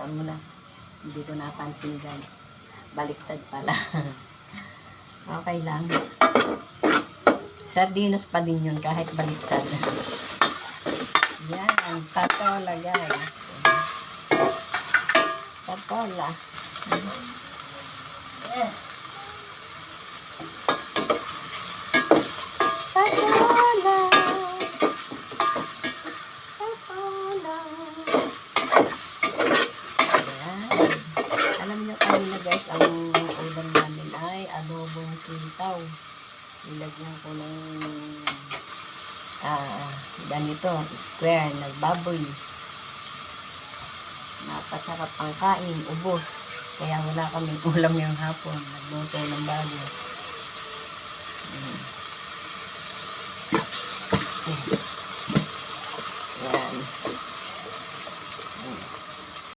Hayaan mo na. Hindi ko napansin guys. Baliktad pala. Okay lang. Sardinas pa din yun kahit baliktad. Yan. Patola guys. Patola. Yeah. Patola. Patola. Ayan. Alam niyo kanina guys, ang ulam namin ay adobong sitaw. Nilagyan ko ng ganito, square na baboy. Napasarap ang kain, ubos. Kaya wala kaming ulam yung hapon. Nagluto ng bago.